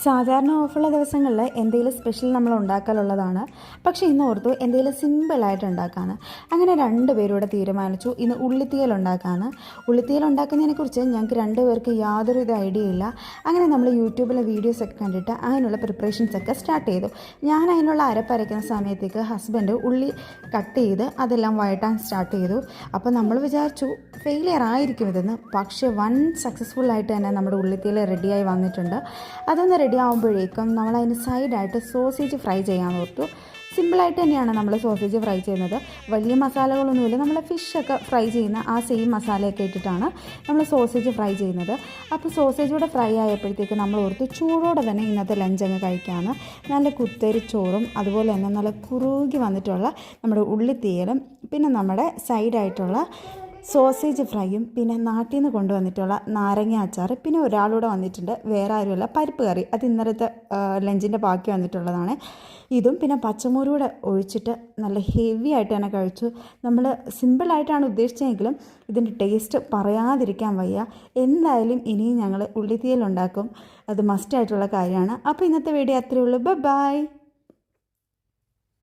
സാധാരണ ഓഫുള്ള ദിവസങ്ങളിൽ എന്തെങ്കിലും സ്പെഷ്യൽ നമ്മൾ ഉണ്ടാക്കാനുള്ളതാണ്. പക്ഷേ ഇന്ന് ഓർത്തു എന്തെങ്കിലും സിമ്പിളായിട്ട് ഉണ്ടാക്കാമെന്ന്. അങ്ങനെ രണ്ടുപേരും തീരുമാനിച്ചു ഇന്ന് ഉള്ളിത്തീയൽ ഉണ്ടാക്കാമെന്ന്. ഉള്ളിത്തീയൽ ഉണ്ടാക്കുന്നതിനെക്കുറിച്ച് ഞങ്ങൾക്ക് രണ്ടുപേർക്ക് യാതൊരു ഐഡിയ ഇല്ല. അങ്ങനെ നമ്മൾ യൂട്യൂബിലെ വീഡിയോസൊക്കെ കണ്ടിട്ട് അതിനുള്ള പ്രിപ്പറേഷൻസൊക്കെ സ്റ്റാർട്ട് ചെയ്തു. ഞാൻ അതിനുള്ള അരപ്പരയ്ക്കുന്ന സമയത്തേക്ക് ഹസ്ബൻഡ് ഉള്ളി കട്ട് ചെയ്ത് അതെല്ലാം വഴറ്റാൻ സ്റ്റാർട്ട് ചെയ്തു. അപ്പോൾ നമ്മൾ വിചാരിച്ചു ഫെയിലിയർ ആയിരിക്കും ഇതെന്ന്. പക്ഷേ വൺ സക്സസ്ഫുള്ളായിട്ട് തന്നെ നമ്മുടെ ഉള്ളിത്തീയൽ റെഡിയായി വന്നിട്ടുണ്ട്. അതൊന്ന് റെഡി ആകുമ്പോഴേക്കും നമ്മളതിന് സൈഡായിട്ട് സോസേജ് ഫ്രൈ ചെയ്യാൻ ഓർത്തു. സിമ്പിളായിട്ട് തന്നെയാണ് നമ്മൾ സോസേജ് ഫ്രൈ ചെയ്യുന്നത്. വലിയ മസാലകളൊന്നുമില്ല. നമ്മൾ ഫിഷൊക്കെ ഫ്രൈ ചെയ്യുന്ന ആ സെയിം മസാലയൊക്കെ ഇട്ടിട്ടാണ് നമ്മൾ സോസേജ് ഫ്രൈ ചെയ്യുന്നത്. അപ്പോൾ സോസേജ് കൂടെ ഫ്രൈ ആയപ്പോഴത്തേക്ക് നമ്മൾ ഓർത്തു ചൂടോടെ തന്നെ ഇന്നത്തെ ലഞ്ചങ്ങ് കഴിക്കാമെന്ന്. നല്ല കുത്തരി ചോറും അതുപോലെ തന്നെ നല്ല കുറുകി വന്നിട്ടുള്ള നമ്മുടെ ഉള്ളിത്തീയലും പിന്നെ നമ്മുടെ സൈഡായിട്ടുള്ള സോസേജ് ഫ്രൈയും പിന്നെ നാട്ടിൽ നിന്ന് കൊണ്ടുവന്നിട്ടുള്ള നാരങ്ങ അച്ചാർ പിന്നെ ഒരാളൂടെ വന്നിട്ടുണ്ട്, വേറെ ആരുമല്ല, പരിപ്പ് കറി. അത് ഇന്നലത്തെ ലഞ്ചിൻ്റെ ബാക്കി വന്നിട്ടുള്ളതാണ്. ഇതും പിന്നെ പച്ചമുളകൂടെ ഒഴിച്ചിട്ട് നല്ല ഹെവി ആയിട്ട് തന്നെ കഴിച്ചു. നമ്മൾ സിമ്പിളായിട്ടാണ് ഉദ്ദേശിച്ചതെങ്കിലും ഇതിൻ്റെ ടേസ്റ്റ് പറയാതിരിക്കാൻ വയ്യ. എന്തായാലും ഇനിയും ഞങ്ങൾ ഉള്ളിത്തീയൽ ഉണ്ടാക്കും, അത് മസ്റ്റായിട്ടുള്ള കാര്യമാണ്. അപ്പോൾ ഇന്നത്തെ വീഡിയോ അത്രയേ ഉള്ളൂ. ബൈ.